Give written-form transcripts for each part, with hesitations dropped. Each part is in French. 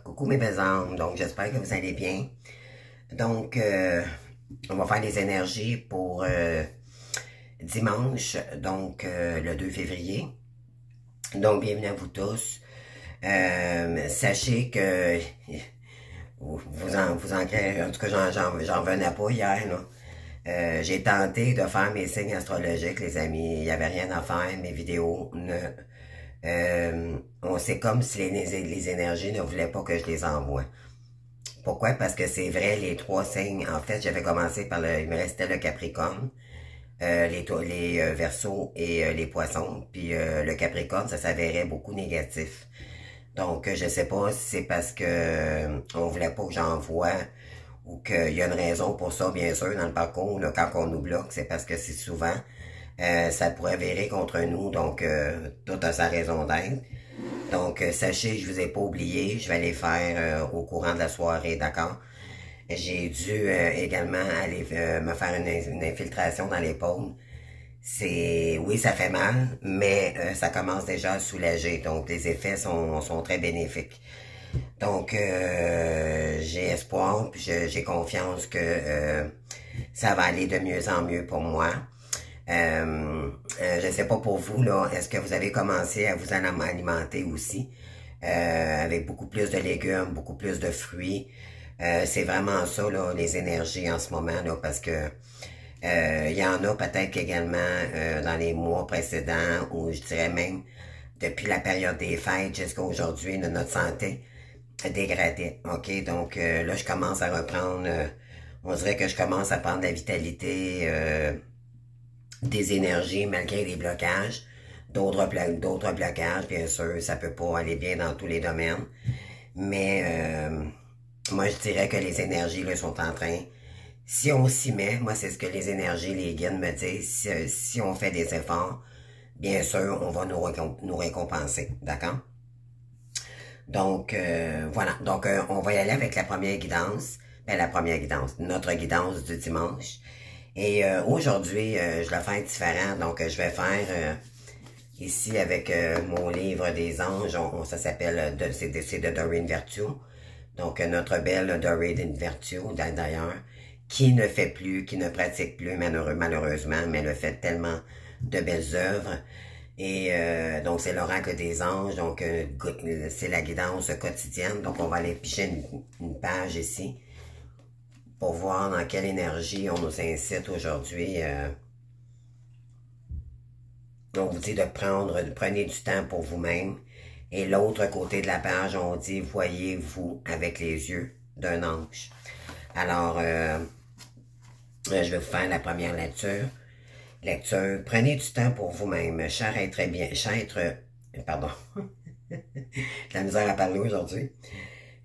Coucou mes belles âmes, donc j'espère que vous allez bien. Donc, on va faire des énergies pour dimanche, donc le 2 février. Donc, bienvenue à vous tous. Sachez que en tout cas, j'en venais pas hier, là. J'ai tenté de faire mes signes astrologiques, les amis. Il n'y avait rien à faire, mes vidéos c'est comme si les énergies ne voulaient pas que je les envoie. Pourquoi? Parce que c'est vrai, les trois signes, en fait, j'avais commencé par il me restait le Capricorne, les Verseaux et les Poissons, puis le Capricorne, ça s'avérait beaucoup négatif. Donc, je sais pas si c'est parce que on voulait pas que j'envoie ou qu'il y a une raison pour ça, bien sûr, dans le parcours, là, quand on nous bloque, c'est parce que c'est souvent, ça pourrait virer contre nous, donc tout a sa raison d'être. Donc, sachez, je vous ai pas oublié, je vais les faire au courant de la soirée, d'accord? J'ai dû également aller me faire une infiltration dans l'épaule. Oui, ça fait mal, mais ça commence déjà à soulager, donc les effets sont très bénéfiques. Donc, j'ai espoir, puis j'ai confiance que ça va aller de mieux en mieux pour moi. Je sais pas pour vous, là, est-ce que vous avez commencé à vous en alimenter aussi, avec beaucoup plus de légumes, beaucoup plus de fruits. C'est vraiment ça, là, les énergies en ce moment, là, parce que il y en a peut-être également dans les mois précédents, ou je dirais même depuis la période des fêtes jusqu'à aujourd'hui, de notre santé dégradée. OK, donc là, je commence à reprendre, on dirait que je commence à prendre de la vitalité, des énergies malgré les blocages, d'autres blocages, bien sûr, ça peut pas aller bien dans tous les domaines, mais moi je dirais que les énergies là sont en train, si on s'y met, moi c'est ce que les énergies, les guides me disent, si on fait des efforts, bien sûr, on va nous récompenser, d'accord? Donc, voilà, donc on va y aller avec la première guidance, notre guidance du dimanche. Et aujourd'hui, je la fais différent, donc je vais faire ici avec mon livre des anges, ça s'appelle, c'est de Doreen Virtue, donc notre belle Doreen Virtue d'ailleurs, qui ne pratique plus malheureusement, mais elle a fait tellement de belles œuvres. Et donc c'est l'oracle des anges, donc c'est la guidance quotidienne, donc on va aller picher une page ici, pour voir dans quelle énergie on nous incite aujourd'hui. On vous dit prenez du temps pour vous-même. Et l'autre côté de la page, on dit, voyez-vous avec les yeux d'un ange. Alors, je vais vous faire la première lecture. Prenez du temps pour vous-même. Pardon. La misère à parler aujourd'hui.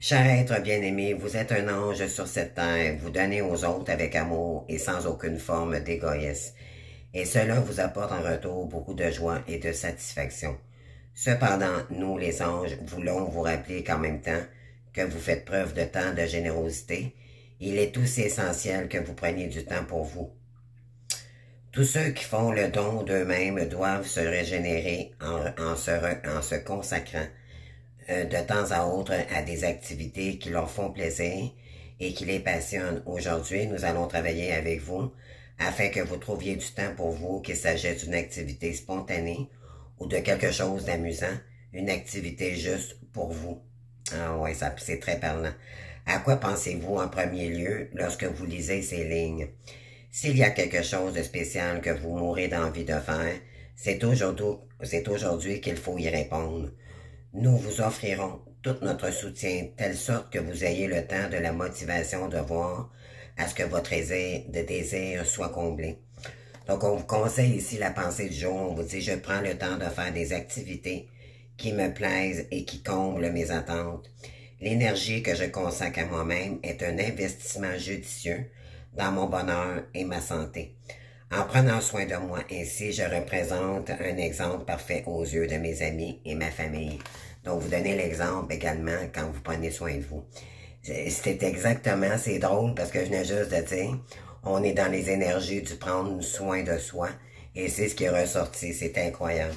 Cher être bien-aimé, vous êtes un ange sur cette terre, vous donnez aux autres avec amour et sans aucune forme d'égoïsme. Et cela vous apporte en retour beaucoup de joie et de satisfaction. Cependant, nous les anges voulons vous rappeler qu'en même temps que vous faites preuve de tant de générosité, il est aussi essentiel que vous preniez du temps pour vous. Tous ceux qui font le don d'eux-mêmes doivent se régénérer en se consacrant de temps à autre à des activités qui leur font plaisir et qui les passionnent. Aujourd'hui, nous allons travailler avec vous afin que vous trouviez du temps pour vous, qu'il s'agisse d'une activité spontanée ou de quelque chose d'amusant, une activité juste pour vous. Ah ouais, ça c'est très parlant. À quoi pensez-vous en premier lieu lorsque vous lisez ces lignes? S'il y a quelque chose de spécial que vous mourrez d'envie de faire, c'est aujourd'hui qu'il faut y répondre. Nous vous offrirons tout notre soutien, telle sorte que vous ayez le temps de la motivation de voir à ce que votre désir soit comblé. Donc, on vous conseille ici la pensée du jour. On vous dit, je prends le temps de faire des activités qui me plaisent et qui comblent mes attentes. L'énergie que je consacre à moi-même est un investissement judicieux dans mon bonheur et ma santé. En prenant soin de moi ainsi, je représente un exemple parfait aux yeux de mes amis et ma famille. Donc, vous donnez l'exemple également quand vous prenez soin de vous. C'est exactement, c'est drôle parce que je venais juste de dire, on est dans les énergies du prendre soin de soi et c'est ce qui est ressorti, c'est incroyable.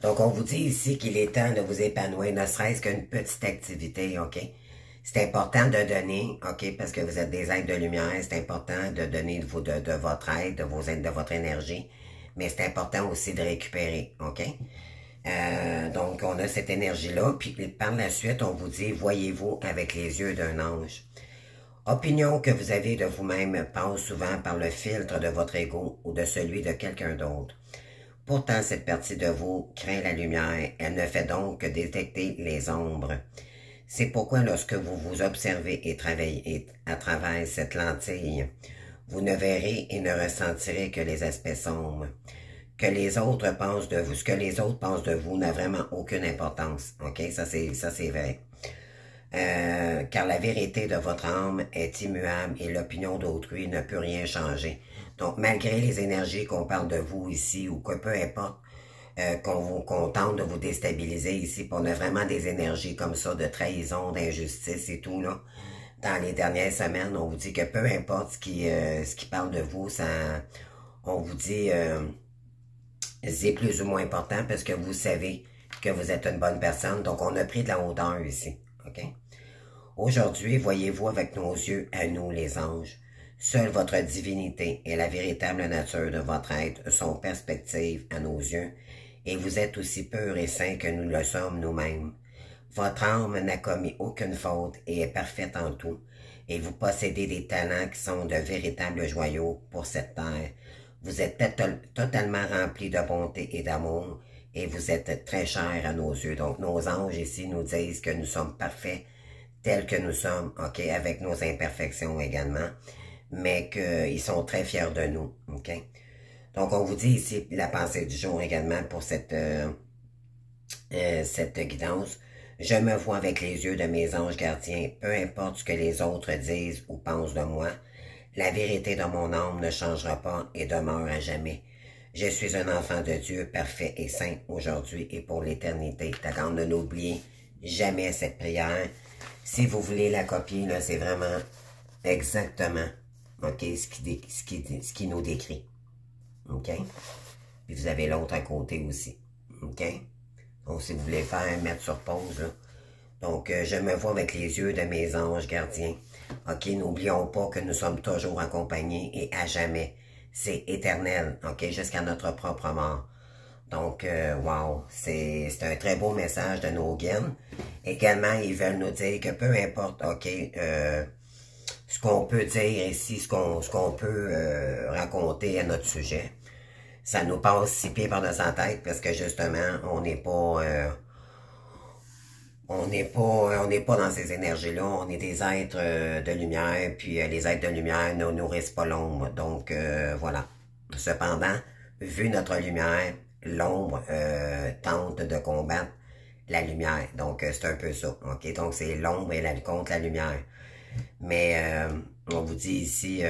Donc, on vous dit ici qu'il est temps de vous épanouir, ne serait-ce qu'une petite activité, OK? C'est important de donner, OK, parce que vous êtes des êtres de lumière, c'est important de donner de votre aide, de votre énergie, mais c'est important aussi de récupérer, OK? Donc, on a cette énergie-là, puis par la suite, on vous dit, voyez-vous avec les yeux d'un ange. Opinion que vous avez de vous-même passe souvent par le filtre de votre ego ou de celui de quelqu'un d'autre. Pourtant, cette partie de vous craint la lumière, elle ne fait donc que détecter les ombres. C'est pourquoi lorsque vous vous observez et travaillez à travers cette lentille, vous ne verrez et ne ressentirez que les aspects sombres. Que les autres pensent de vous, ce que les autres pensent de vous n'a vraiment aucune importance. OK? Ça c'est vrai. Car la vérité de votre âme est immuable et l'opinion d'autrui ne peut rien changer. Donc, malgré les énergies qu'on parle de vous ici, ou que peu importe, qu'on tente de vous déstabiliser ici, on a vraiment des énergies comme ça, de trahison, d'injustice et tout, là. Dans les dernières semaines, on vous dit que peu importe ce qui parle de vous, ça, on vous dit, c'est plus ou moins important parce que vous savez que vous êtes une bonne personne. Donc, on a pris de la hauteur ici, OK? Aujourd'hui, voyez-vous avec nos yeux à nous, les anges. Seule votre divinité et la véritable nature de votre être sont perspectives à nos yeux, et vous êtes aussi pur et saint que nous le sommes nous-mêmes. Votre âme n'a commis aucune faute et est parfaite en tout, et vous possédez des talents qui sont de véritables joyaux pour cette terre. Vous êtes totalement rempli de bonté et d'amour, et vous êtes très chers à nos yeux. Donc, nos anges ici nous disent que nous sommes parfaits tels que nous sommes, OK, avec nos imperfections également, mais qu'ils sont très fiers de nous, OK? Donc, on vous dit ici la pensée du jour également pour cette guidance. Je me vois avec les yeux de mes anges gardiens, peu importe ce que les autres disent ou pensent de moi. La vérité de mon âme ne changera pas et demeure à jamais. Je suis un enfant de Dieu parfait et saint aujourd'hui et pour l'éternité. D'accord, ne n'oubliez jamais cette prière. Si vous voulez la copier, là, c'est vraiment exactement, OK, ce qui nous décrit. OK? Puis vous avez l'autre à côté aussi. OK? Donc, si vous voulez faire, mettre sur pause, là. Donc, je me vois avec les yeux de mes anges gardiens. OK, n'oublions pas que nous sommes toujours accompagnés et à jamais. C'est éternel, OK, jusqu'à notre propre mort. Donc, wow, c'est un très beau message de nos guides. Également, ils veulent nous dire que peu importe, OK, ce qu'on peut dire ici, ce qu'on peut raconter à notre sujet, ça nous passe 6 pieds par-dessus la tête parce que justement, on n'est pas dans ces énergies-là, on est des êtres de lumière, puis les êtres de lumière ne nourrissent pas l'ombre. Donc, voilà. Cependant, vu notre lumière, l'ombre tente de combattre la lumière. Donc, c'est un peu ça. OK? Donc, c'est l'ombre et contre la lumière. Mais, on vous dit ici,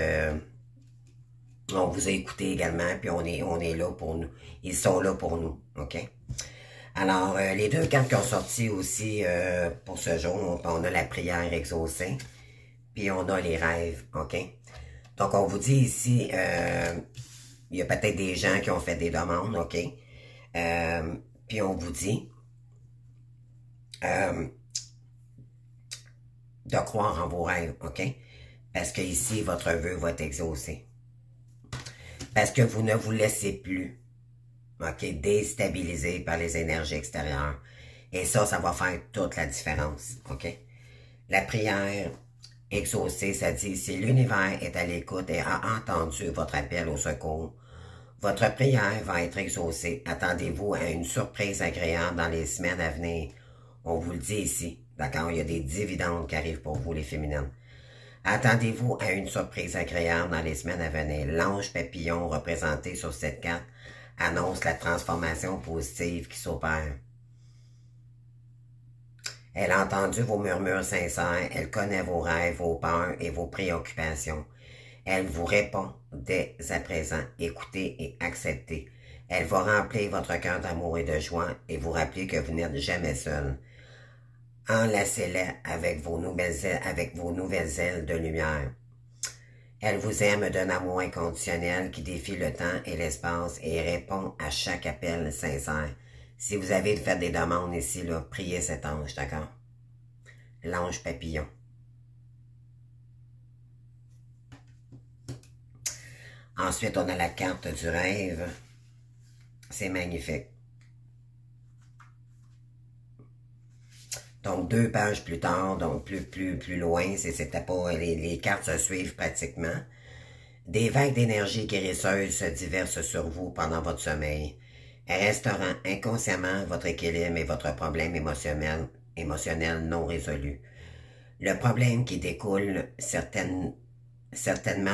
on vous a écouté également, puis on est là pour nous. Ils sont là pour nous. OK? Alors, les deux cartes qui ont sorti aussi pour ce jour, on a la prière exaucée, puis on a les rêves, OK? Donc, on vous dit ici, il y a peut-être des gens qui ont fait des demandes, OK? Puis on vous dit de croire en vos rêves, OK? Parce que ici, votre vœu va être exaucé. Parce que vous ne vous laissez plus, OK, déstabiliser par les énergies extérieures. Et ça va faire toute la différence, OK? La prière exaucée, ça dit, si l'univers est à l'écoute et a entendu votre appel au secours, votre prière va être exaucée. Attendez-vous à une surprise agréable dans les semaines à venir. On vous le dit ici, d'accord? Il y a des dividendes qui arrivent pour vous, les féminines. Attendez-vous à une surprise agréable dans les semaines à venir. L'ange papillon représenté sur cette carte annonce la transformation positive qui s'opère. Elle a entendu vos murmures sincères, elle connaît vos rêves, vos peurs et vos préoccupations. Elle vous répond dès à présent. Écoutez et acceptez. Elle va remplir votre cœur d'amour et de joie et vous rappeler que vous n'êtes jamais seul. Enlacez-la avec vos nouvelles ailes de lumière. Elle vous aime d'un amour inconditionnel qui défie le temps et l'espace et répond à chaque appel sincère. Si vous avez fait des demandes ici, là, priez cet ange, d'accord? L'ange papillon. Ensuite, on a la carte du rêve. C'est magnifique. Donc, 2 pages plus tard, donc plus loin, c'était pas, les cartes se suivent pratiquement. Des vagues d'énergie guérisseuses se déversent sur vous pendant votre sommeil, restaurant inconsciemment votre équilibre et votre problème émotionnel non résolu. Le problème qui découle certainement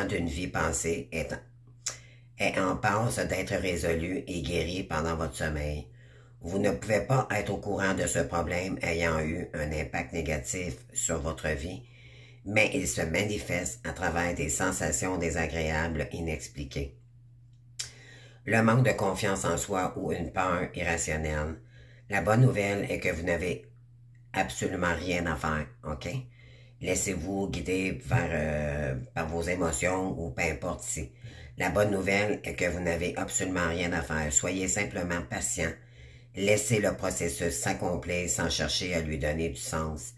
d'une vie passée est en passe d'être résolu et guéri pendant votre sommeil. Vous ne pouvez pas être au courant de ce problème ayant eu un impact négatif sur votre vie, mais il se manifeste à travers des sensations désagréables inexpliquées. Le manque de confiance en soi ou une peur irrationnelle. La bonne nouvelle est que vous n'avez absolument rien à faire, ok? Laissez-vous guider par vos émotions ou peu importe si. La bonne nouvelle est que vous n'avez absolument rien à faire. Soyez simplement patient. Laissez le processus s'accomplir sans chercher à lui donner du sens.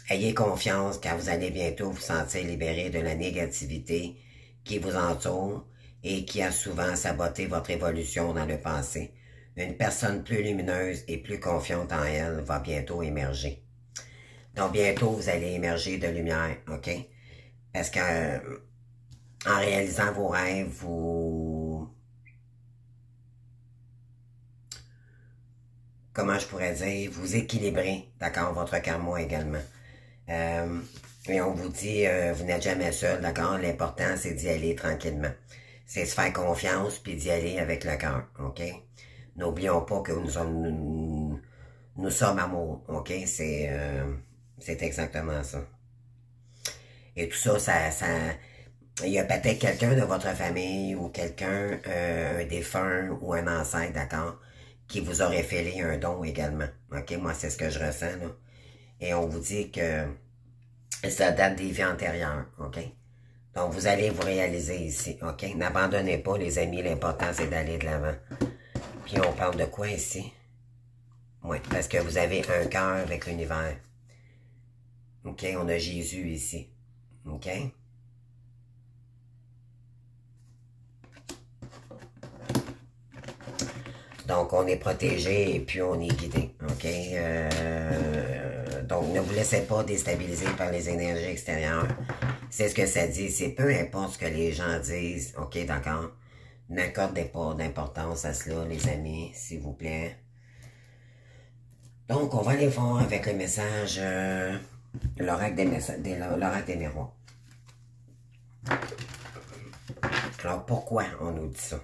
Ayez confiance car vous allez bientôt vous sentir libéré de la négativité qui vous entoure et qui a souvent saboté votre évolution dans le passé. Une personne plus lumineuse et plus confiante en elle va bientôt émerger. Donc bientôt vous allez émerger de lumière, ok? Parce que en réalisant vos rêves, comment je pourrais dire, vous équilibrez, d'accord, votre karma également. Et on vous dit, vous n'êtes jamais seul, d'accord? L'important, c'est d'y aller tranquillement. C'est se faire confiance, puis d'y aller avec le cœur, ok? N'oublions pas que nous sommes amour, ok? C'est exactement ça. Et tout ça, il y a peut-être quelqu'un de votre famille ou quelqu'un, un défunt ou un ancêtre, d'accord, qui vous aurait fait un don également. Ok, moi, c'est ce que je ressens, là. Et on vous dit que ça date des vies antérieures, ok? Donc, vous allez vous réaliser ici, ok? N'abandonnez pas, les amis, l'important, c'est d'aller de l'avant. Puis, on parle de quoi ici? Oui, parce que vous avez un cœur avec l'univers. Ok, on a Jésus ici. Ok? Donc, on est protégé et puis on est guidé. OK? Donc, ne vous laissez pas déstabiliser par les énergies extérieures. C'est ce que ça dit. C'est peu importe ce que les gens disent. OK, d'accord? N'accordez pas d'importance à cela, les amis, s'il vous plaît. Donc, on va aller voir avec le message, l'oracle des miroirs. Alors, pourquoi on nous dit ça?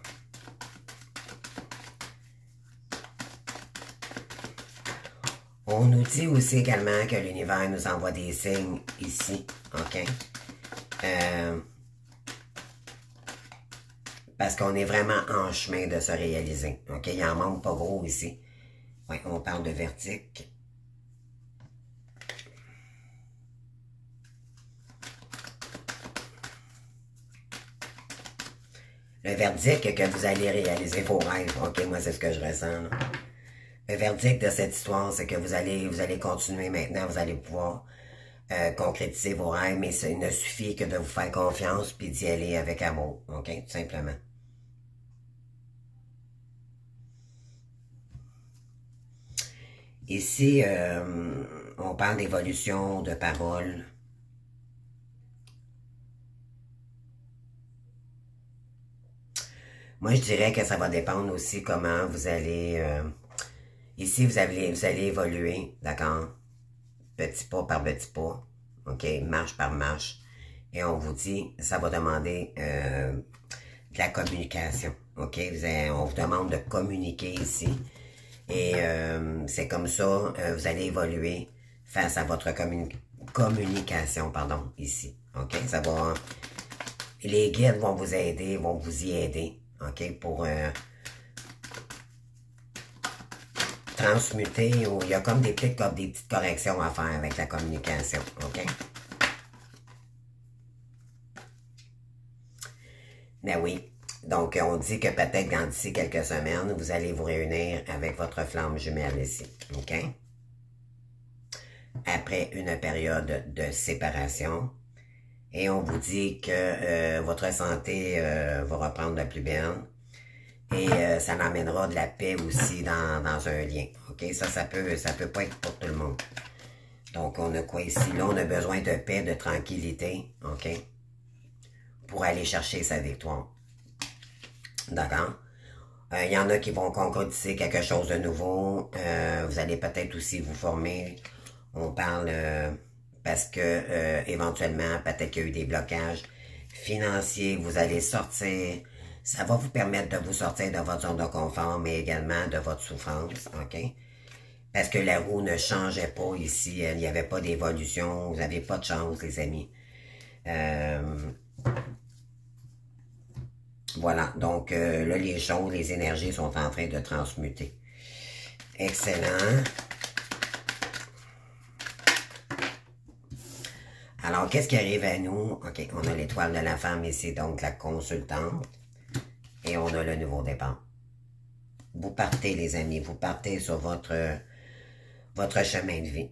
On nous dit aussi également que l'univers nous envoie des signes ici, ok? Parce qu'on est vraiment en chemin de se réaliser, ok? Il en manque pas gros ici. Oui, on parle de vertique. Le verdict que vous allez réaliser vos rêves, ok? Moi, c'est ce que je ressens, là. Le verdict de cette histoire, c'est que vous allez continuer maintenant, vous allez pouvoir concrétiser vos rêves, mais il ne suffit que de vous faire confiance puis d'y aller avec amour, ok? Tout simplement. Ici, on parle d'évolution, de parole. Moi, je dirais que ça va dépendre aussi comment vous allez... ici, vous allez évoluer, d'accord? Petit pas par petit pas, ok? Marche par marche. Et on vous dit, ça va demander de la communication, ok? On vous demande de communiquer ici. Et c'est comme ça, vous allez évoluer face à votre communication, pardon, ici, ok? Ça va... Les guides vont vous aider, vont vous y aider, ok? Pour... transmuter, ou il y a comme des petites corrections à faire avec la communication, ok? Ben oui. Donc, on dit que peut-être dans d'ici quelques semaines, vous allez vous réunir avec votre flamme jumelle ici. OK? Après une période de séparation. Et on vous dit que votre santé va reprendre de plus belle. Et ça l'amènera de la paix aussi dans un lien. OK? Ça peut pas être pour tout le monde. Donc, on a quoi ici? Là, on a besoin de paix, de tranquillité. OK? Pour aller chercher sa victoire. D'accord? Il y en a qui vont concrétiser quelque chose de nouveau. Vous allez peut-être aussi vous former. On parle parce que éventuellement, peut-être qu'il y a eu des blocages financiers. Vous allez sortir. Ça va vous permettre de vous sortir de votre zone de confort, mais également de votre souffrance. OK? Parce que la roue ne changeait pas ici. Il n'y avait pas d'évolution. Vous n'avez pas de chance, les amis. Voilà, donc là, les choses, les énergies sont en train de transmuter. Excellent. Alors, qu'est-ce qui arrive à nous? OK, on a l'étoile de la femme ici, donc la consultante. Et on a le nouveau départ. Vous partez, les amis, vous partez sur votre chemin de vie.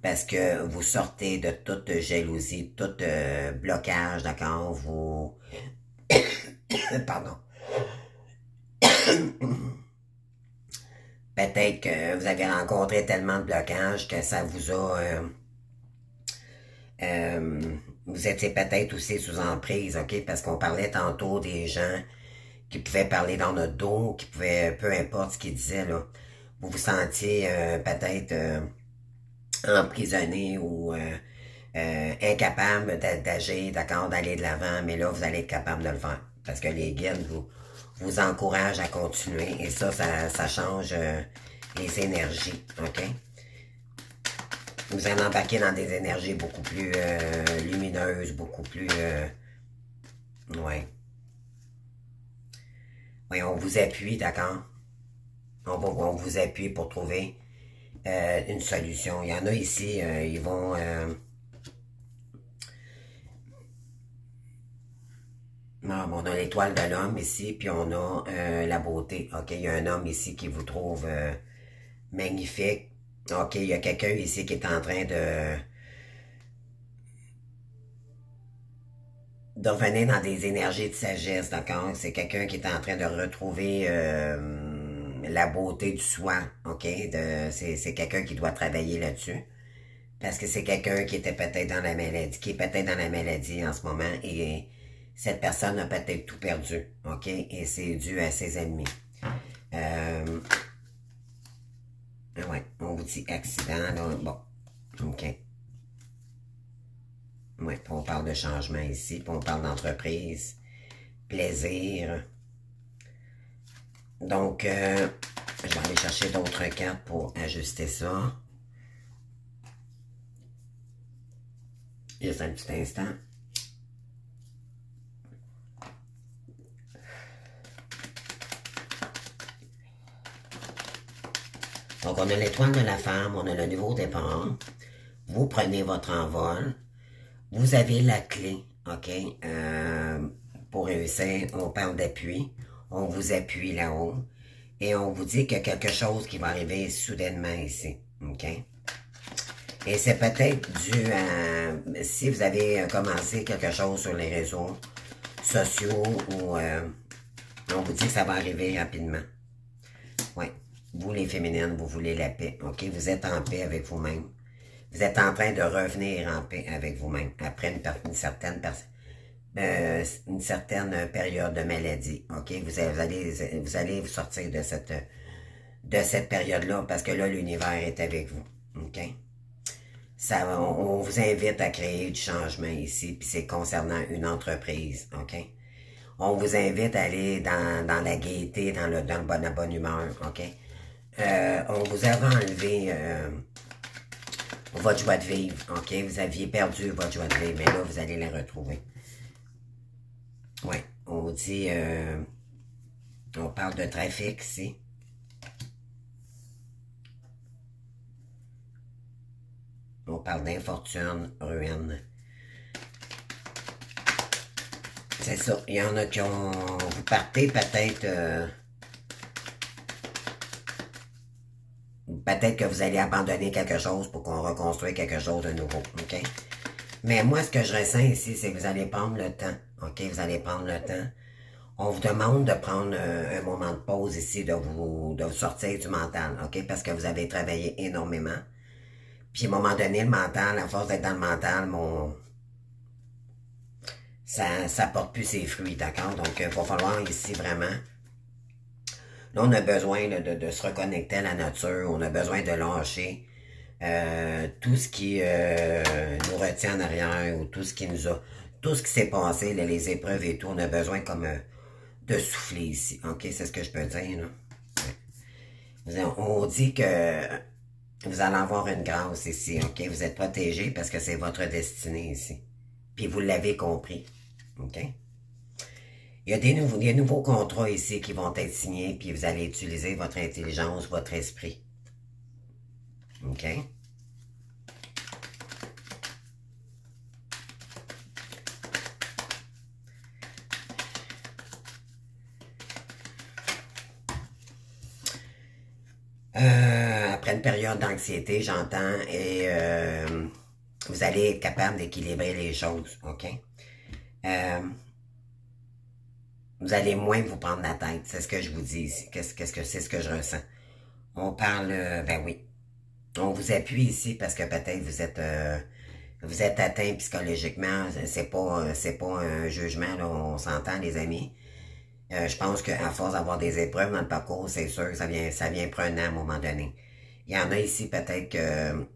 Parce que vous sortez de toute jalousie, tout blocage, d'accord? Vous... Pardon. Peut-être que vous avez rencontré tellement de blocages que ça vous a... vous étiez peut-être aussi sous emprise, OK? Parce qu'on parlait tantôt des gens qui pouvaient parler dans notre dos, qui pouvaient, peu importe ce qu'ils disaient, là, vous vous sentiez peut-être emprisonné ou incapable d'agir, d'accord, d'aller de l'avant, mais là, vous allez être capable de le faire. Parce que les guides vous encouragent à continuer et ça change les énergies, OK? Vous allez embarquer dans des énergies beaucoup plus lumineuses, beaucoup plus... ouais. Oui, on vous appuie, d'accord? On vous appuie pour trouver une solution. Il y en a ici, ils vont... on a l'étoile de l'homme ici, puis on a la beauté. OK, il y a un homme ici qui vous trouve magnifique. OK, il y a quelqu'un ici qui est en train de revenir dans des énergies de sagesse, d'accord? C'est quelqu'un qui est en train de retrouver la beauté du soi, OK? C'est quelqu'un qui doit travailler là-dessus. Parce que c'est quelqu'un qui était peut-être dans la maladie, qui est peut-être dans la maladie en ce moment, et cette personne a peut-être tout perdu, OK? Et c'est dû à ses ennemis. Ouais, on vous dit accident, là, bon, OK. Ouais, puis on parle de changement ici, puis on parle d'entreprise, plaisir. Donc, je vais aller chercher d'autres cartes pour ajuster ça. Juste un petit instant. Donc, on a l'étoile de la femme, on a le nouveau départ. Vous prenez votre envol. Vous avez la clé, OK? Pour réussir, on parle d'appui. On vous appuie là-haut. Et on vous dit qu'il y a quelque chose qui va arriver soudainement ici, OK? Et c'est peut-être dû à... Si vous avez commencé quelque chose sur les réseaux sociaux ou... on vous dit que ça va arriver rapidement. Ouais. Vous, les féminines, vous voulez la paix, OK? Vous êtes en paix avec vous-même. Vous êtes en train de revenir en paix avec vous-même après une certaine période de maladie, OK? Vous allez vous sortir de cette période-là parce que là, l'univers est avec vous, OK? On vous invite à créer du changement ici, puis c'est concernant une entreprise, OK? On vous invite à aller dans la gaieté, dans la bonne humeur, OK? On vous avait enlevé votre joie de vivre, OK? Vous aviez perdu votre joie de vivre, mais là, vous allez la retrouver. Oui, on vous dit... on parle de trafic ici. On parle d'infortune, ruine. C'est ça. Il y en a qui ont... Vous partez peut-être... peut-être que vous allez abandonner quelque chose pour qu'on reconstruise quelque chose de nouveau. OK? Mais moi, ce que je ressens ici, c'est que vous allez prendre le temps. OK? Vous allez prendre le temps. On vous demande de prendre un moment de pause ici, de vous sortir du mental. OK? Parce que vous avez travaillé énormément. Puis à un moment donné, le mental, à force d'être dans le mental, ça porte plus ses fruits, d'accord? Donc, il va falloir ici vraiment... Là, on a besoin de se reconnecter à la nature, on a besoin de lâcher tout ce qui nous retient en arrière ou tout ce qui nous a... Tout ce qui s'est passé, là, les épreuves et tout, on a besoin comme de souffler ici. OK? C'est ce que je peux dire, là. Ouais. On dit que vous allez avoir une grâce ici, OK? Vous êtes protégé parce que c'est votre destinée ici. Puis vous l'avez compris, OK? Il y a des nouveaux contrats ici qui vont être signés, puis vous allez utiliser votre intelligence, votre esprit. OK? Après une période d'anxiété, j'entends, et vous allez être capable d'équilibrer les choses, OK? Vous allez moins vous prendre la tête, c'est ce que je vous dis ici. Qu'est-ce que c'est ce que je ressens? On parle, ben oui, on vous appuie ici parce que peut-être vous êtes atteint psychologiquement. C'est pas un jugement, là, on s'entend, les amis. Je pense qu'à force d'avoir des épreuves dans le parcours, c'est sûr que ça vient prenant à un moment donné. Il y en a ici peut-être que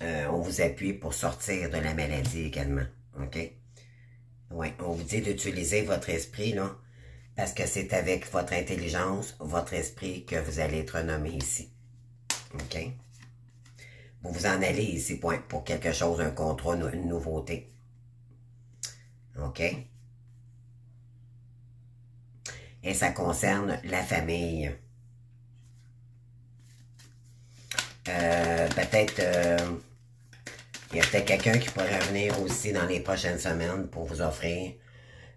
on vous appuie pour sortir de la maladie également. OK? Oui, on vous dit d'utiliser votre esprit, là, parce que c'est avec votre intelligence, votre esprit que vous allez être nommé ici. OK? Vous vous en allez ici pour quelque chose, un contrat, une nouveauté. OK? Et ça concerne la famille. Peut-être... il y a peut-être quelqu'un qui pourrait venir aussi dans les prochaines semaines pour vous offrir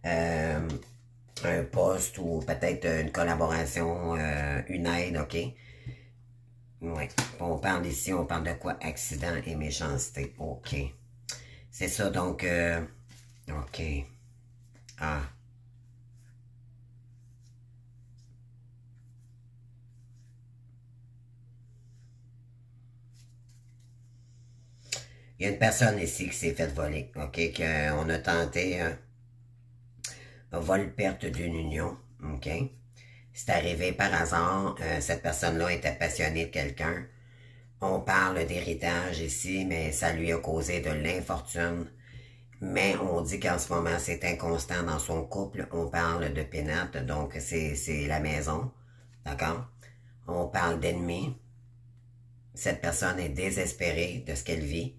un poste ou peut-être une collaboration, une aide, OK? Oui. On parle ici, on parle de quoi? Accident et méchanceté. OK. C'est ça, donc... OK. Ah. Il y a une personne ici qui s'est fait voler, OK? Qu'on a tenté vol-perte d'une union, OK? C'est arrivé par hasard, cette personne-là était passionnée de quelqu'un. On parle d'héritage ici, mais ça lui a causé de l'infortune. Mais on dit qu'en ce moment, c'est inconstant dans son couple. On parle de pénate, donc c'est la maison, d'accord? On parle d'ennemis. Cette personne est désespérée de ce qu'elle vit.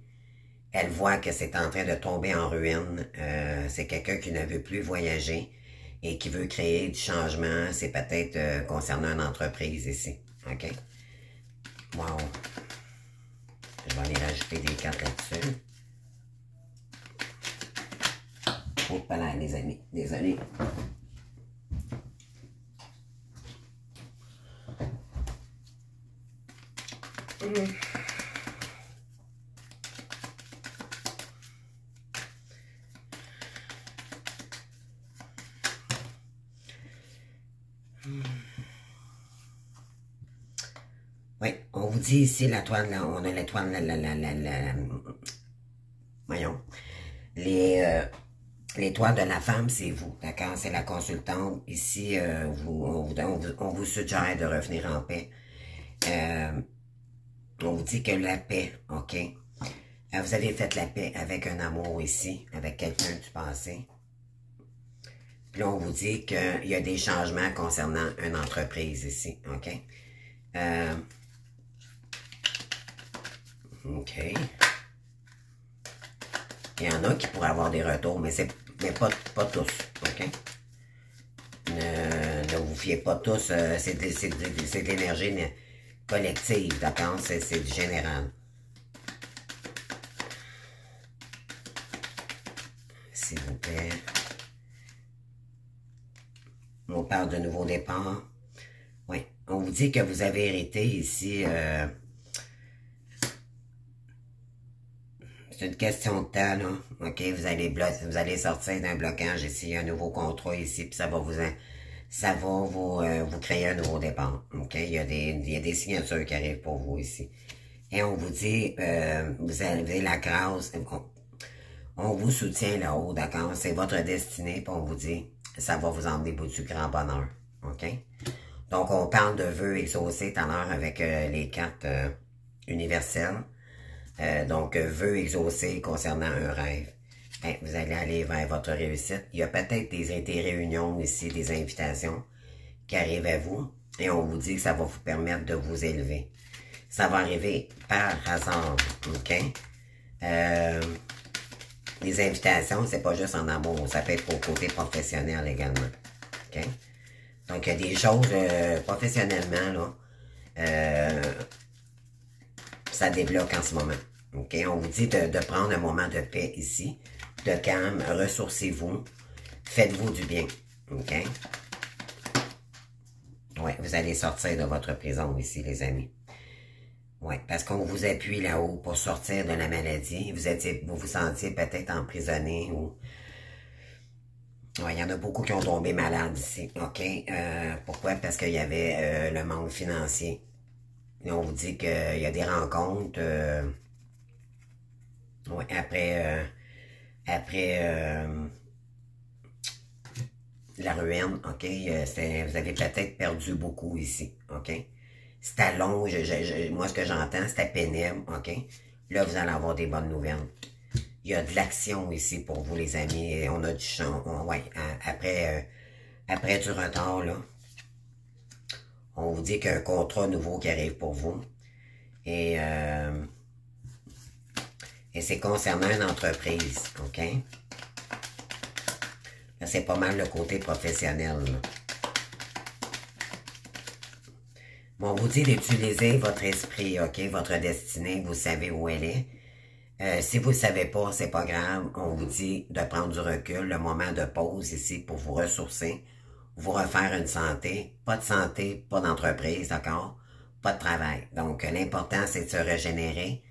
Elle voit que c'est en train de tomber en ruine. C'est quelqu'un qui ne veut plus voyager et qui veut créer du changement. C'est peut-être concernant une entreprise ici. OK? Wow. Je vais aller rajouter des cartes là-dessus. Oh, pas là, les amis. Désolé. Oui, on vous dit ici la toile, là, on a la toile, voyons, les toiles de la femme, c'est vous, d'accord? C'est la consultante. Ici, on vous suggère de revenir en paix. On vous dit que la paix, OK? Vous avez fait la paix avec un amour ici, avec quelqu'un du passé. Puis là, on vous dit qu'il y a des changements concernant une entreprise ici, OK? OK. Il y en a qui pourraient avoir des retours, mais pas tous, OK? Ne vous fiez pas tous, c'est de l'énergie collective, d'accord? C'est du général. S'il vous plaît. On parle de nouveaux départs. Oui, on vous dit que vous avez hérité ici. C'est une question de temps, là. OK, vous allez sortir d'un blocage ici, un nouveau contrat ici, puis ça va vous créer un nouveau départ. OK, il y a des signatures qui arrivent pour vous ici. Et on vous dit, vous avez la grâce, on vous soutient là-haut, d'accord? C'est votre destinée, puis on vous dit, ça va vous emmener pour du grand bonheur. OK? Donc, on parle de vœux exaucés tout à l'heure avec les cartes universelles. Donc, vœux exaucés concernant un rêve. Ben, vous allez aller vers votre réussite. Il y a peut-être des réunions ici, des invitations qui arrivent à vous. Et on vous dit que ça va vous permettre de vous élever. Ça va arriver par hasard, OK? Les invitations, c'est pas juste en amour, ça peut être au côté professionnel également, OK? Donc, il y a des choses professionnellement, là, ça débloque en ce moment, OK? On vous dit de prendre un moment de paix ici, de calme, ressourcez-vous, faites-vous du bien, OK? Ouais, vous allez sortir de votre prison ici, les amis. Oui, parce qu'on vous appuie là-haut pour sortir de la maladie. Vous vous sentiez peut-être emprisonné ou... Ouais, il y en a beaucoup qui ont tombé malades ici, OK? Pourquoi? Parce qu'il y avait le manque financier. Et on vous dit qu'il y a des rencontres ouais, après la ruine, OK? Vous avez peut-être perdu beaucoup ici, OK? C'était long, moi ce que j'entends, c'était pénible, OK? Là, vous allez avoir des bonnes nouvelles. Il y a de l'action ici pour vous, les amis. On a du champ. Ouais, après du retard, là, on vous dit qu'il y a un contrat nouveau qui arrive pour vous. Et c'est concernant une entreprise, OK? Là, c'est pas mal le côté professionnel, là. Bon, on vous dit d'utiliser votre esprit, OK? Votre destinée, vous savez où elle est. Si vous ne le savez pas, c'est pas grave. On vous dit de prendre du recul, le moment de pause ici pour vous ressourcer, vous refaire une santé. Pas de santé, pas d'entreprise, d'accord? Pas de travail. Donc, l'important, c'est de se régénérer,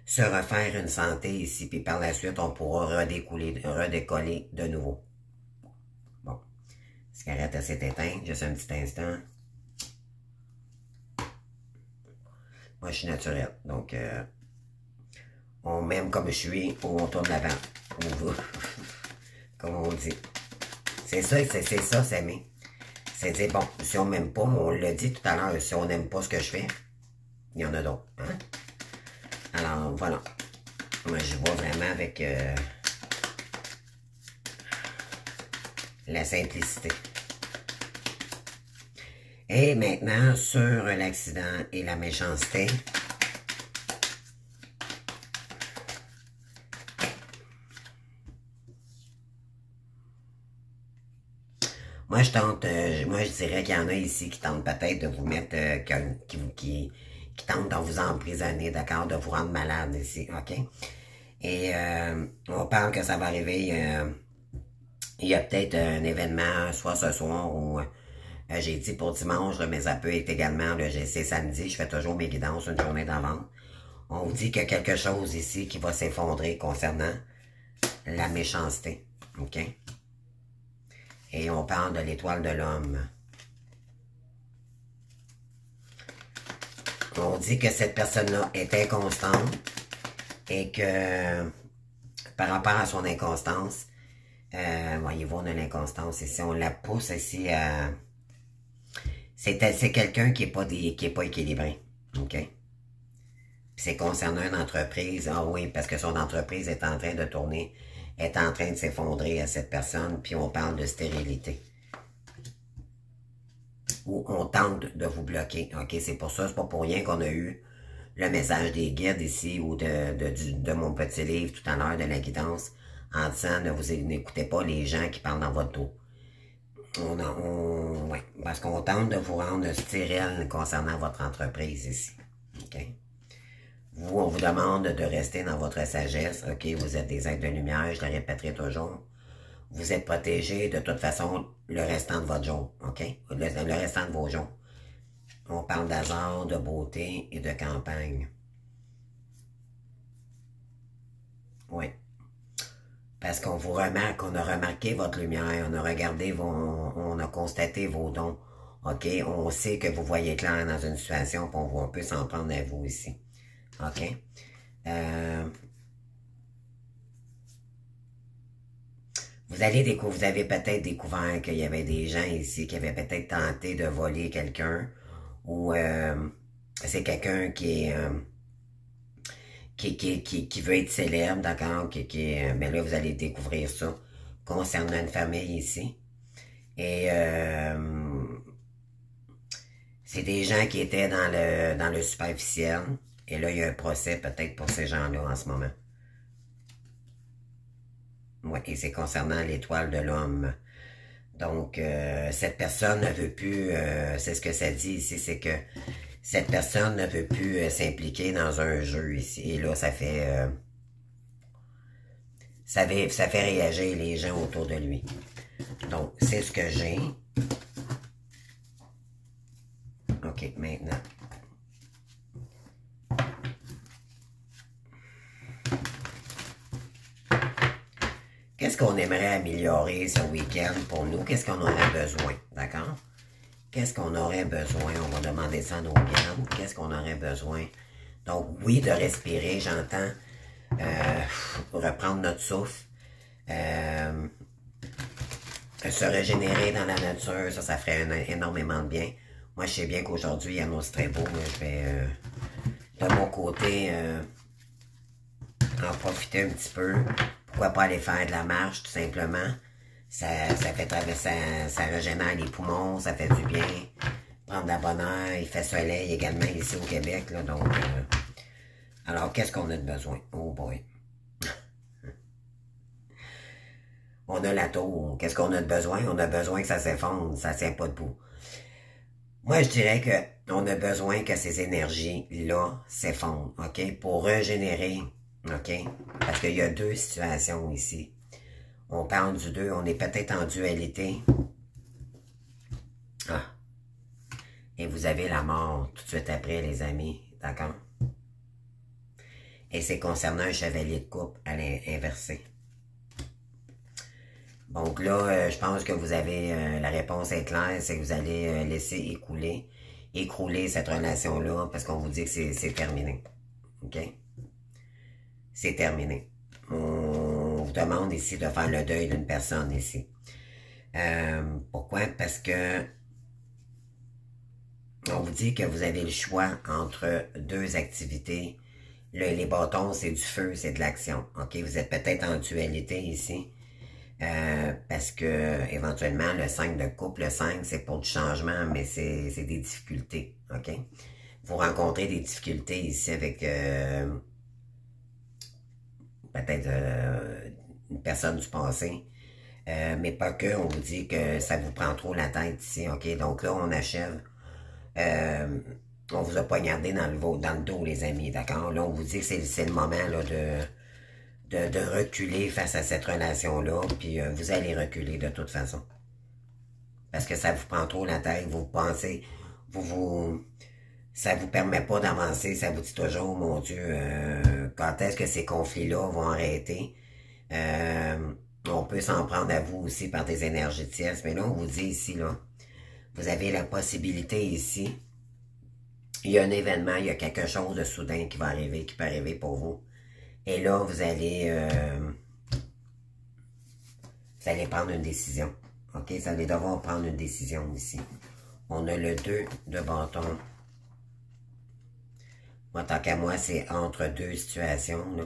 se refaire une santé ici, puis par la suite, on pourra redécoller de nouveau. Bon. Cigarette s'est éteinte, juste un petit instant. Moi, je suis naturel, donc on m'aime comme je suis ou on tourne l'avant. Comme on dit. C'est ça, s'aimer. C'est dire, bon, si on m'aime pas, on l'a dit tout à l'heure, si on n'aime pas ce que je fais, il y en a d'autres. Hein? Alors, voilà. Moi, je vois vraiment avec la simplicité. Et maintenant, sur l'accident et la méchanceté, moi, je dirais qu'il y en a ici qui tentent peut-être de vous mettre, qui tentent de vous emprisonner, d'accord, de vous rendre malade ici, OK? Et on parle que ça va arriver, il y a peut-être un événement, soit ce soir ou... j'ai dit pour dimanche, là, mais ça peut être également, c'est samedi, je fais toujours mes guidances une journée d'avant. On vous dit qu'il y a quelque chose ici qui va s'effondrer concernant la méchanceté, OK? Et on parle de l'étoile de l'homme. On dit que cette personne-là est inconstante et que par rapport à son inconstance, voyez-vous, on a l'inconstance ici, on la pousse ici à... C'est quelqu'un qui est pas équilibré, OK? C'est concernant une entreprise, ah oui, parce que son entreprise est en train de tourner, est en train de s'effondrer à cette personne, puis on parle de stérilité. Ou on tente de vous bloquer, OK? C'est pour ça, c'est pas pour rien qu'on a eu le message des guides ici, ou de mon petit livre tout à l'heure, de la guidance, en disant, n'écoutez pas les gens qui parlent dans votre dos. Ouais, parce qu'on tente de vous rendre stérile concernant votre entreprise ici. OK? Vous, on vous demande de rester dans votre sagesse. OK, vous êtes des êtres de lumière, je le répéterai toujours. vous êtes protégé de toute façon le restant de votre jour, OK? Le restant de vos jours. On parle d'hasard, de beauté et de campagne. Oui. Parce qu'on vous remarque, on a remarqué votre lumière, on a regardé on a constaté vos dons. OK? On sait que vous voyez clair dans une situation, puis on peut s'en prendre à vous ici. OK? Vous avez peut-être découvert qu'il y avait des gens ici qui avaient peut-être tenté de voler quelqu'un, ou c'est quelqu'un qui veut être célèbre, d'accord, mais là, vous allez découvrir ça concernant une famille ici. Et c'est des gens qui étaient dans le superficiel. Et là, il y a un procès peut-être pour ces gens-là en ce moment. Oui, et c'est concernant l'étoile de l'homme. Donc, cette personne ne veut plus, c'est ce que ça dit ici, c'est que cette personne ne veut plus s'impliquer dans un jeu ici. Et là, ça fait réagir les gens autour de lui. Donc, c'est ce que j'ai. OK, maintenant. Qu'est-ce qu'on aimerait améliorer ce week-end pour nous? Qu'est-ce qu'on aurait besoin? D'accord? Qu'est-ce qu'on aurait besoin? On va demander ça à nos gardes. Qu'est-ce qu'on aurait besoin? Donc, oui, de respirer, j'entends. Reprendre notre souffle. Se régénérer dans la nature, ça ferait énormément de bien. Moi, je sais bien qu'aujourd'hui, il annonce très beau, mais je vais, de mon côté, en profiter un petit peu. Pourquoi pas aller faire de la marche, tout simplement. Ça fait traverser, ça régénère les poumons, ça fait du bien. Prendre de la bonne air, il fait soleil également ici au Québec, là, donc... alors, qu'est-ce qu'on a de besoin? Oh boy! On a la tour. Qu'est-ce qu'on a de besoin? On a besoin que ça s'effondre, ça ne tient pas debout. Moi, je dirais que on a besoin que ces énergies-là s'effondrent, OK? Pour régénérer, OK? Parce qu'il y a deux situations ici. On parle du 2, on est peut-être en dualité. Ah. Et vous avez la mort tout de suite après, les amis, d'accord? Et c'est concernant un chevalier de coupe à l'inversé. Donc là, je pense que vous avez, la réponse est claire, c'est que vous allez laisser écrouler cette relation-là, parce qu'on vous dit que c'est terminé. OK? C'est terminé. On vous demande ici de faire le deuil d'une personne ici. Pourquoi? Parce que on vous dit que vous avez le choix entre deux activités. Les bâtons, c'est du feu, c'est de l'action. OK? Vous êtes peut-être en dualité ici. Parce que éventuellement, le 5 de coupe, le 5, c'est pour du changement, mais c'est des difficultés. OK? Vous rencontrez des difficultés ici avec peut-être une personne du passé. Mais pas que, on vous dit que ça vous prend trop la tête ici, OK? Donc là, on achève. On vous a poignardé dans le dos, les amis, d'accord? Là, on vous dit que c'est le moment là, de reculer face à cette relation-là, puis vous allez reculer de toute façon. Parce que ça vous prend trop la tête, vous pensez, ça vous permet pas d'avancer, ça vous dit toujours, mon Dieu, quand est-ce que ces conflits-là vont arrêter? On peut s'en prendre à vous aussi par des énergies tierces, mais là, on vous dit ici, là, vous avez la possibilité ici, il y a un événement, il y a quelque chose de soudain qui va arriver, qui peut arriver pour vous. Et là, vous allez prendre une décision. OK? Vous allez devoir prendre une décision ici. On a le 2 de bâton. Moi, tant qu'à moi, c'est entre deux situations, là.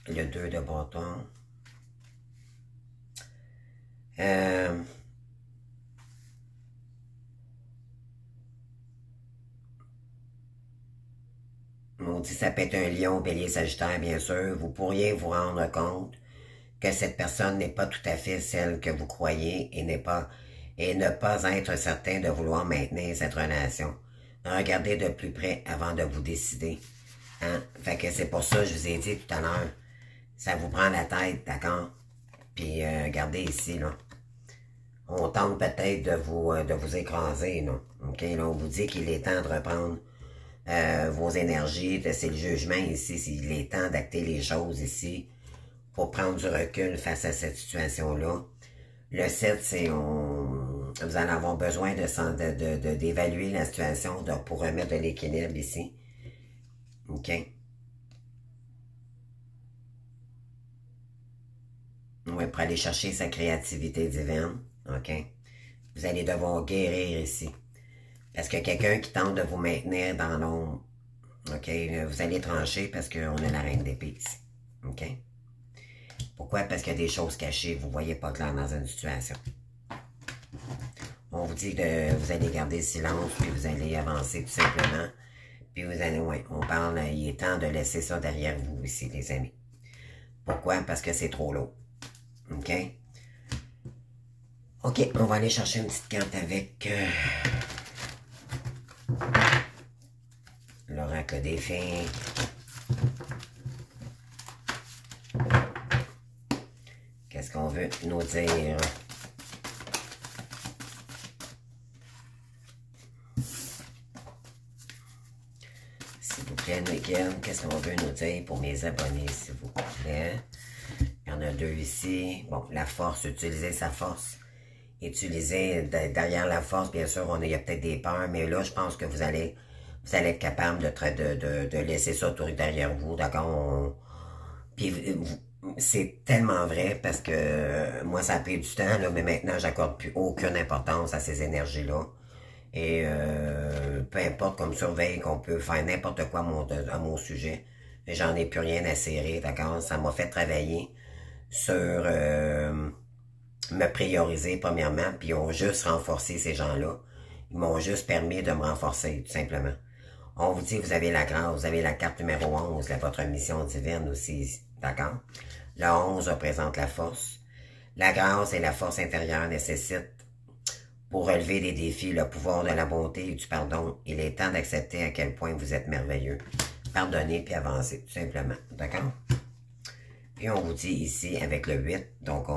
Le 2 de bâton. On dit ça peut être un lion, bélier, sagittaire, bien sûr. Vous pourriez vous rendre compte que cette personne n'est pas tout à fait celle que vous croyez et ne pas être certain de vouloir maintenir cette relation. Regardez de plus près avant de vous décider. Hein? Fait que c'est pour ça que je vous ai dit tout à l'heure, ça vous prend la tête, d'accord? Puis, regardez ici, là. On tente peut-être de vous écraser, là. OK? Là, on vous dit qu'il est temps de reprendre vos énergies. C'est le jugement ici. Il est temps d'acter les choses ici pour prendre du recul face à cette situation-là. Le 7, c'est vous allez avoir besoin d'évaluer la situation pour remettre de l'équilibre ici. OK? Oui, pour aller chercher sa créativité divine. OK? Vous allez devoir guérir ici. Parce que quelqu'un qui tente de vous maintenir dans l'ombre, OK? Vous allez trancher parce qu'on a la reine d'épée ici. OK? Pourquoi? Parce qu'il y a des choses cachées. Vous ne voyez pas clair dans une situation. On vous dit que vous allez garder le silence, puis vous allez avancer tout simplement. Puis vous allez, ouais, on parle, il est temps de laisser ça derrière vous ici, les amis. Pourquoi? Parce que c'est trop lourd. OK? OK, on va aller chercher une petite carte avec l'oracle des fées. Qu'est-ce qu'on veut nous dire? S'il vous plaît, Nickel, qu'est-ce qu'on veut nous dire pour mes abonnés, s'il vous plaît? Il y en a 2 ici. Bon, la force, utiliser sa force. Utiliser derrière la force, bien sûr, il y a peut-être des peurs, mais là, je pense que vous allez être capable de laisser ça tout derrière vous, d'accord? Puis c'est tellement vrai parce que moi, ça a pris du temps, là, mais maintenant, j'accorde plus aucune importance à ces énergies-là. Et peu importe comme surveille qu'on peut faire n'importe quoi à mon sujet, j'en ai plus rien à serrer, d'accord? Ça m'a fait travailler sur me prioriser premièrement, puis ils ont juste renforcé ces gens-là. Ils m'ont juste permis de me renforcer, tout simplement. On vous dit, vous avez la grâce, vous avez la carte numéro 11, votre mission divine aussi, d'accord? Le 11 représente la force. La grâce et la force intérieure nécessitent, pour relever les défis, le pouvoir de la bonté et du pardon. Il est temps d'accepter à quel point vous êtes merveilleux. Pardonnez puis avancez, tout simplement, d'accord? Puis on vous dit ici, avec le 8, donc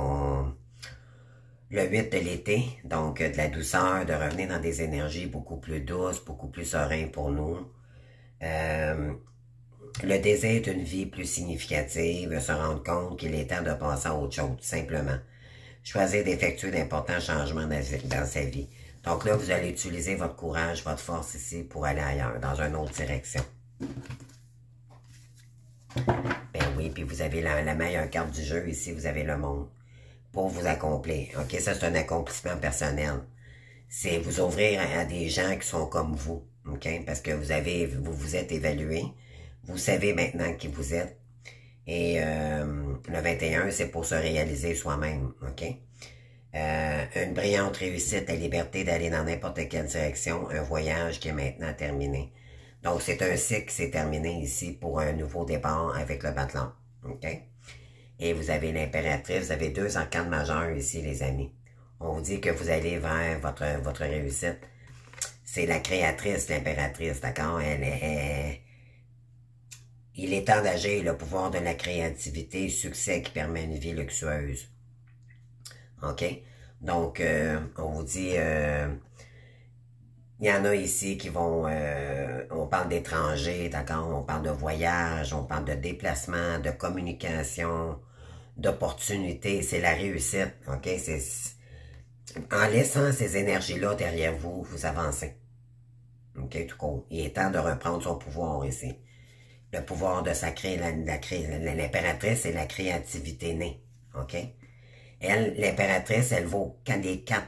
le 8 de l'été, donc de la douceur, de revenir dans des énergies beaucoup plus douces, beaucoup plus sereines pour nous. Le désir d'une vie plus significative, se rendre compte qu'il est temps de passer à autre chose, tout simplement. Choisir d'effectuer d'importants changements dans sa vie. Donc là, vous allez utiliser votre courage, votre force ici pour aller ailleurs, dans une autre direction. Ben oui, puis vous avez la meilleure carte du jeu ici, vous avez le monde. Pour vous accomplir. OK, ça c'est un accomplissement personnel. C'est vous ouvrir à des gens qui sont comme vous. OK, parce que vous vous êtes évalué. Vous savez maintenant qui vous êtes. Et le 21, c'est pour se réaliser soi-même. OK? Une brillante réussite, la liberté d'aller dans n'importe quelle direction, un voyage qui est maintenant terminé. Donc, c'est un cycle qui s'est terminé ici pour un nouveau départ avec le Battlon. OK? Et vous avez l'impératrice, vous avez 2 arcanes majeures ici, les amis. On vous dit que vous allez vers votre réussite. C'est la créatrice, l'impératrice, d'accord? Il est temps d'agir, le pouvoir de la créativité, succès qui permet une vie luxueuse. OK? Donc, on vous dit, il y en a ici qui vont, on parle d'étrangers, d'accord? On parle de voyage, on parle de déplacement, de communication, d'opportunités. C'est la réussite, OK? En laissant ces énergies-là derrière vous, vous avancez. OK, tout court. Il est temps de reprendre son pouvoir ici. Le pouvoir de sacrer l'impératrice, c'est la créativité née. OK? Elle, l'impératrice, elle vaut les 4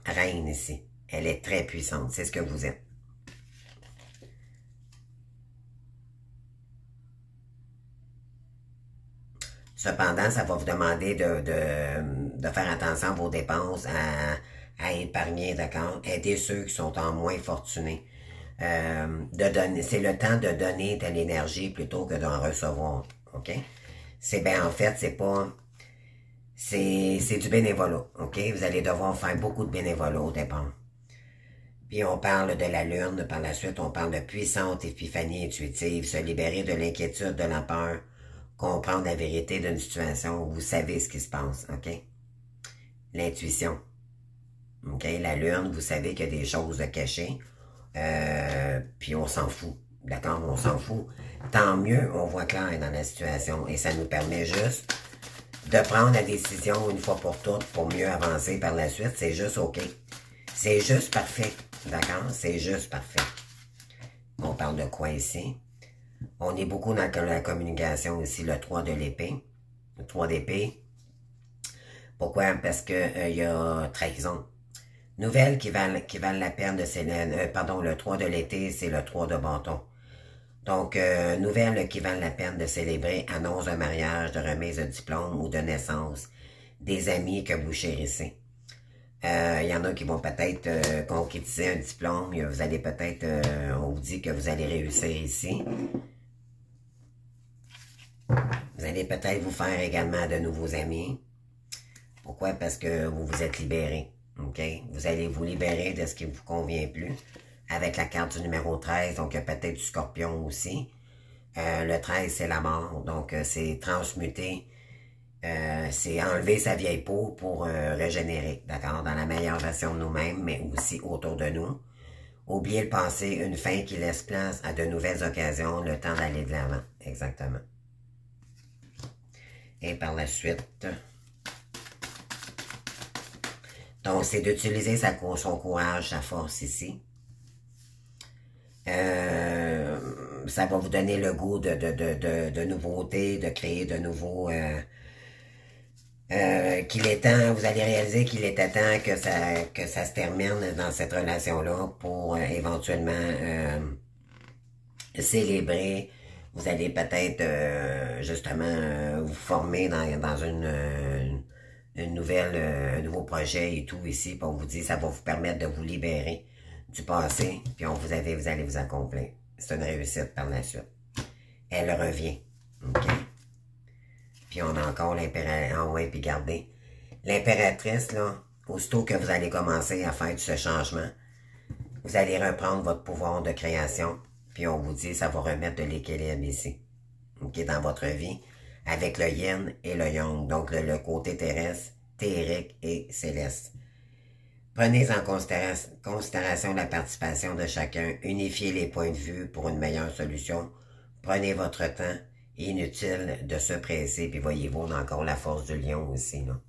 reines ici. Elle est très puissante. C'est ce que vous êtes. Cependant, ça va vous demander de faire attention à vos dépenses, à épargner, d'accord? Aider ceux qui sont en moins fortunés. C'est le temps de donner de l'énergie plutôt que d'en recevoir, OK? En fait, c'est du bénévolat, OK? Vous allez devoir faire beaucoup de bénévolat au départ. Puis on parle de la lune, par la suite on parle de puissante épiphanie intuitive, se libérer de l'inquiétude, de la peur, comprendre la vérité d'une situation, vous savez ce qui se passe, OK? L'intuition. OK? La lune, vous savez qu'il y a des choses cachées, puis on s'en fout. D'accord? On s'en fout. Tant mieux, on voit clair dans la situation et ça nous permet juste de prendre la décision une fois pour toutes pour mieux avancer par la suite. C'est juste OK. C'est juste parfait. D'accord? C'est juste parfait. On parle de quoi ici? On est beaucoup dans la communication ici, le 3 de l'épée. Le 3 d'épée. Pourquoi? Parce que y a trahison. Nouvelles qui valent la peine de célébrer. Pardon, le 3 de l'été, c'est le 3 de bâton. Donc, nouvelles qui valent la peine de célébrer, annonce de mariage, de remise de diplôme ou de naissance, des amis que vous chérissez. Il y en a qui vont peut-être concrétiser un diplôme, vous allez peut-être, on vous dit que vous allez réussir ici. Vous allez peut-être vous faire également de nouveaux amis. Pourquoi? Parce que vous vous êtes libéré. OK? Vous allez vous libérer de ce qui ne vous convient plus. Avec la carte du numéro 13, donc il y a peut-être du scorpion aussi. Le 13, c'est la mort, donc c'est transmuter, c'est enlever sa vieille peau pour régénérer, d'accord? Dans la meilleure version de nous-mêmes, mais aussi autour de nous. Oublier le passé, une fin qui laisse place à de nouvelles occasions, le temps d'aller de l'avant, exactement. Et par la suite, donc c'est d'utiliser son courage, sa force ici. Ça va vous donner le goût de nouveautés, de créer de nouveaux... qu'il est temps, vous allez réaliser qu'il était temps que ça se termine dans cette relation-là pour éventuellement célébrer. Vous allez peut-être justement vous former dans une nouvelle, un nouveau projet et tout ici. Puis on vous dit ça va vous permettre de vous libérer du passé, puis vous allez vous accomplir. C'est une réussite par la suite. Elle revient. OK? Puis on a encore l'impératrice. Ah ouais, puis regardez. L'impératrice, là, aussitôt que vous allez commencer à faire ce changement, vous allez reprendre votre pouvoir de création, puis on vous dit ça va remettre de l'équilibre ici. OK? Dans votre vie, avec le yin et le yang. Donc le côté terrestre, théorique et céleste. Prenez en considération la participation de chacun. Unifiez les points de vue pour une meilleure solution. Prenez votre temps. Inutile de se presser. Puis voyez-vous, on a encore la force du lion aussi. Là.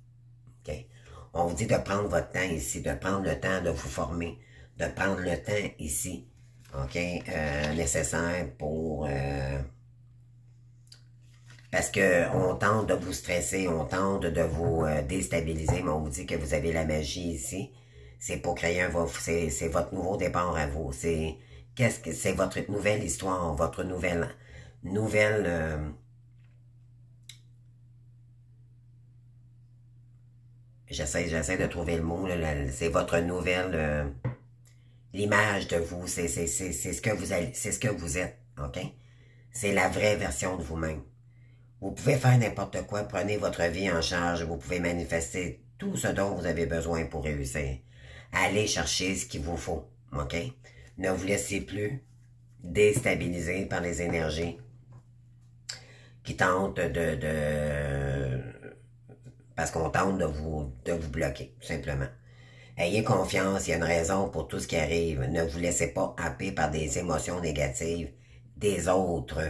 Okay? On vous dit de prendre votre temps ici, de prendre le temps de vous former, de prendre le temps ici, nécessaire pour... parce que on tente de vous stresser, on tente de vous déstabiliser, mais on vous dit que vous avez la magie ici. C'est pour créer c'est votre nouveau départ à vous. C'est votre nouvelle histoire, votre nouvelle j'essaie de trouver le mot, c'est votre nouvelle l'image de vous, c'est ce que c'est ce que vous êtes, OK? C'est la vraie version de vous-même. Vous pouvez faire n'importe quoi, prenez votre vie en charge, vous pouvez manifester tout ce dont vous avez besoin pour réussir. Allez chercher ce qu'il vous faut, OK? Ne vous laissez plus déstabiliser par les énergies qui tentent parce qu'on tente de vous bloquer, tout simplement. Ayez confiance, il y a une raison pour tout ce qui arrive. Ne vous laissez pas happer par des émotions négatives des autres.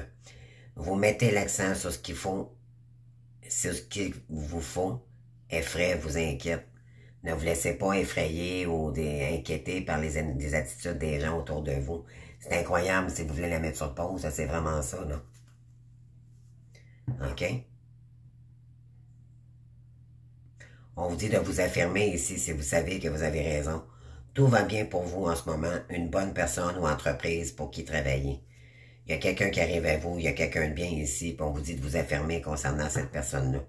Vous mettez l'accent sur ce qu'il faut, sur ce qu'il vous faut, effraie, vous inquiète. Ne vous laissez pas effrayer ou inquiéter par des attitudes des gens autour de vous. C'est incroyable si vous voulez la mettre sur pause, c'est vraiment ça, là. OK? On vous dit de vous affirmer ici si vous savez que vous avez raison. Tout va bien pour vous en ce moment, une bonne personne ou entreprise pour qui travailler. Il y a quelqu'un qui arrive à vous, il y a quelqu'un de bien ici, puis on vous dit de vous affirmer concernant cette personne-là.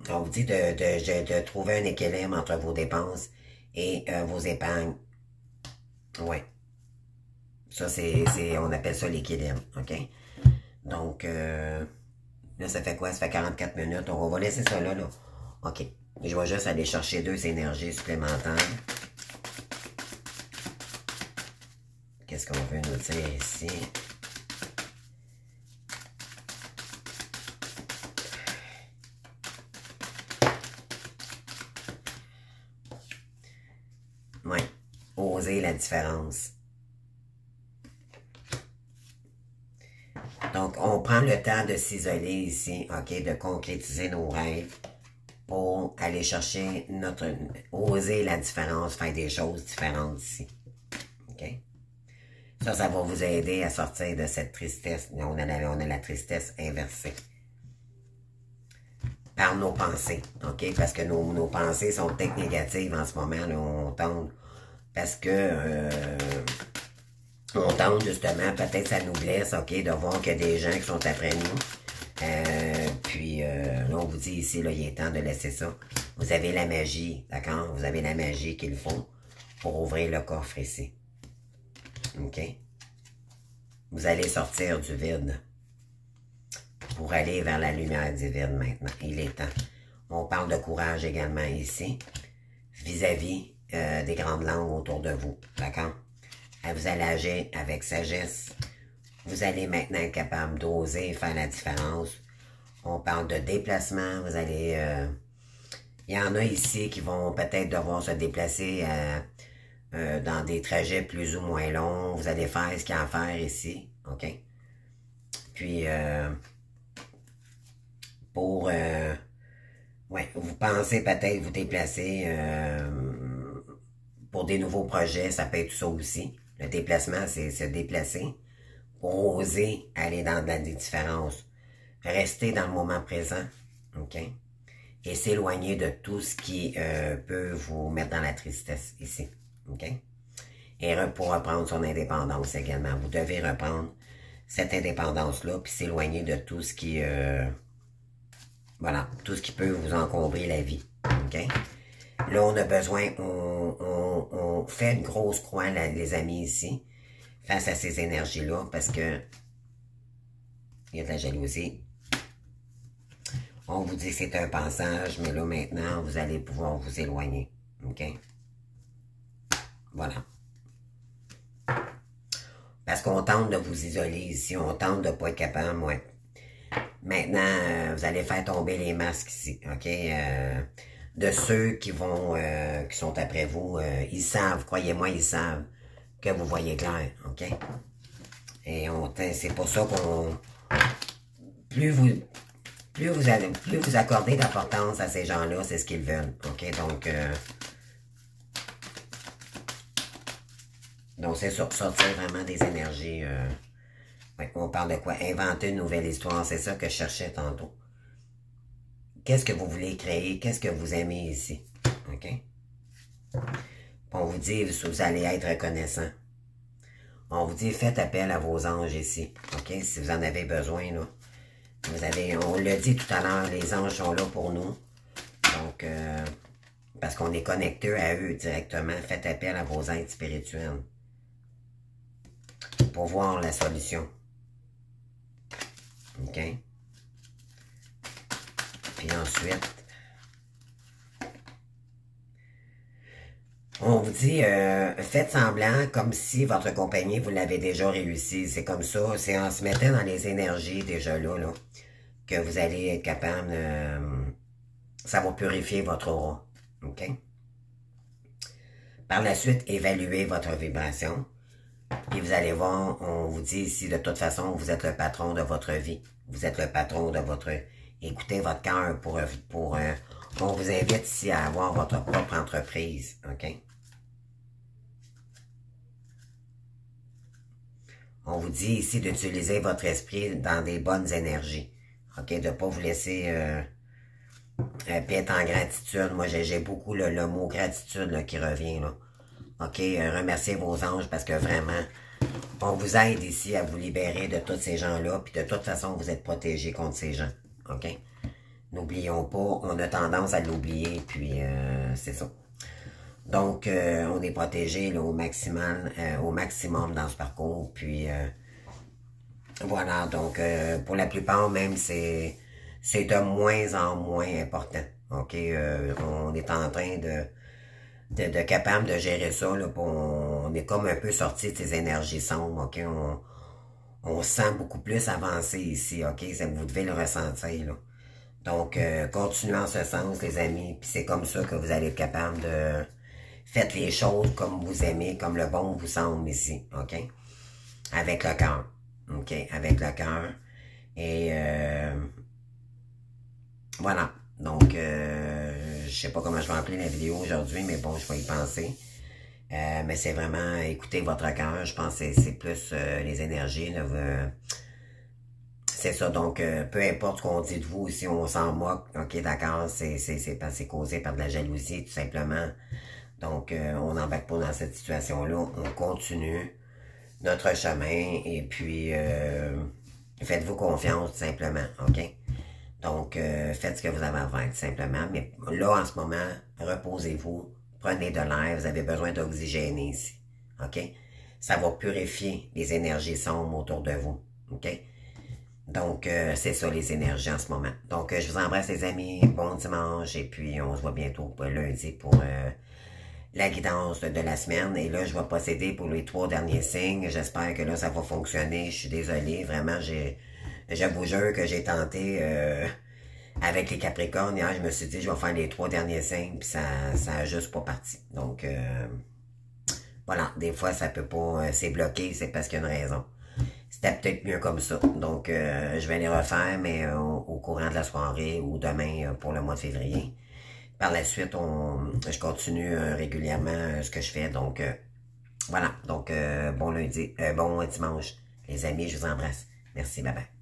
On vous dit de trouver un équilibre entre vos dépenses et vos épargnes. Ouais. Ça, on appelle ça l'équilibre, OK? Donc, là, ça fait quoi? Ça fait 44 minutes. On va laisser ça là. OK. Je vais juste aller chercher 2 énergies supplémentaires. Qu'est-ce qu'on veut nous dire ici? oser la différence. Donc, on prend le temps de s'isoler ici, OK, de concrétiser nos rêves pour aller chercher oser la différence, faire des choses différentes ici. OK? Ça va vous aider à sortir de cette tristesse. On a la tristesse inversée. Par nos pensées, OK? Parce que nos pensées sont peut-être négatives en ce moment, là, on tente. Parce que on tente justement, peut-être ça nous blesse, OK, de voir qu'il y a des gens qui sont après nous. Puis là, on vous dit ici, là, il est temps de laisser ça. Vous avez la magie, d'accord? Vous avez la magie qu'il faut pour ouvrir le coffre ici. OK? Vous allez sortir du vide pour aller vers la lumière divine maintenant. Il est temps. On parle de courage également ici, vis-à-vis des grandes langues autour de vous, d'accord? Vous allez agir avec sagesse. Vous allez maintenant être capable d'oser faire la différence. On parle de déplacement. Vous allez... il y en a ici qui vont peut-être devoir se déplacer dans des trajets plus ou moins longs. Vous allez faire ce qu'il y a à faire ici, OK? Puis... ouais, vous pensez peut-être vous déplacer pour des nouveaux projets, ça peut être ça aussi. Le déplacement, c'est se déplacer pour oser aller dans la différence. Rester dans le moment présent, OK? Et s'éloigner de tout ce qui peut vous mettre dans la tristesse ici, OK? Et pour reprendre son indépendance également. Vous devez reprendre cette indépendance-là puis s'éloigner de tout ce qui... voilà, tout ce qui peut vous encombrer la vie, OK? Là, on a besoin, on fait une grosse croix, là, les amis, ici, face à ces énergies-là, parce que il y a de la jalousie. On vous dit que c'est un passage, mais là, maintenant, vous allez pouvoir vous éloigner, OK? Voilà. Parce qu'on tente de vous isoler ici, on tente de ne pas être capable, moi. Maintenant, vous allez faire tomber les masques ici, OK? De ceux qui vont, qui sont après vous, ils savent, croyez-moi, ils savent que vous voyez clair, OK? Et c'est pour ça qu'on... Plus vous accordez d'importance à ces gens-là, c'est ce qu'ils veulent, OK? Donc c'est sortir vraiment des énergies... ouais, on parle de quoi? Inventer une nouvelle histoire, c'est ça que je cherchais tantôt. Qu'est-ce que vous voulez créer? Qu'est-ce que vous aimez ici? OK? On vous dit si vous allez être reconnaissant. On vous dit faites appel à vos anges ici. OK? Si vous en avez besoin, là. On l'a dit tout à l'heure, les anges sont là pour nous. Donc, parce qu'on est connecté à eux directement. Faites appel à vos êtres spirituels. Pour voir la solution. OK? Puis ensuite, on vous dit, faites semblant comme si votre compagnie, vous l'avez déjà réussi. C'est comme ça, c'est en se mettant dans les énergies déjà là, que vous allez être capable de... ça va purifier votre aura. OK? Par la suite, évaluez votre vibration. Et vous allez voir, on vous dit ici, de toute façon, vous êtes le patron de votre vie. Vous êtes le patron de votre... Écoutez votre cœur on vous invite ici à avoir votre propre entreprise, OK? On vous dit ici d'utiliser votre esprit dans des bonnes énergies, OK? De ne pas vous laisser puis être en gratitude. Moi, j'ai beaucoup le mot gratitude là, qui revient, là. OK? Remerciez vos anges parce que vraiment, on vous aide ici à vous libérer de tous ces gens-là, puis de toute façon, vous êtes protégés contre ces gens, OK? N'oublions pas, on a tendance à l'oublier, puis c'est ça. Donc, on est protégé là, au maximum dans ce parcours, puis voilà, donc pour la plupart même, c'est de moins en moins important, ok? On est en train de capable de gérer ça, là, on est comme un peu sorti de ces énergies sombres, ok? On se sent beaucoup plus avancé ici, ok? Vous devez le ressentir, là. Donc, continuez en ce sens, les amis, puis c'est comme ça que vous allez être capable de Faites les choses comme vous aimez, comme le bon vous semble ici, OK? Avec le cœur, OK? Avec le cœur. Et voilà. Donc, je sais pas comment je vais appeler la vidéo aujourd'hui, mais bon, je vais y penser. Mais c'est vraiment écouter votre cœur. Je pense que c'est plus les énergies. C'est ça. Donc, peu importe ce qu'on dit de vous, si on s'en moque, ok, d'accord, c'est causé par de la jalousie, tout simplement. Donc, on n'embarque pas dans cette situation-là. On continue notre chemin et puis faites-vous confiance, tout simplement, ok? Donc, faites ce que vous avez à faire, tout simplement. Mais là, en ce moment, reposez-vous, prenez de l'air, vous avez besoin d'oxygéner ici, ok? Ça va purifier les énergies sombres autour de vous, ok? Donc, c'est ça les énergies en ce moment. Donc, je vous embrasse les amis, bon dimanche, et puis on se voit bientôt lundi pour la guidance de la semaine. Et là, je vais procéder pour les 3 derniers signes. J'espère que là, ça va fonctionner. Je suis désolé, vraiment, je vous jure que j'ai tenté avec les Capricornes. Hier, je me suis dit, je vais faire les 3 derniers signes, puis ça a juste pas parti. Donc, voilà, des fois, ça peut pas, c'est bloqué, c'est parce qu'il y a une raison. C'était peut-être mieux comme ça. Donc, je vais les refaire, mais au courant de la soirée ou demain pour le mois de février. Par la suite, je continue régulièrement ce que je fais. Donc, voilà. Donc, bon lundi, bon dimanche. Les amis, je vous embrasse. Merci, bye bye.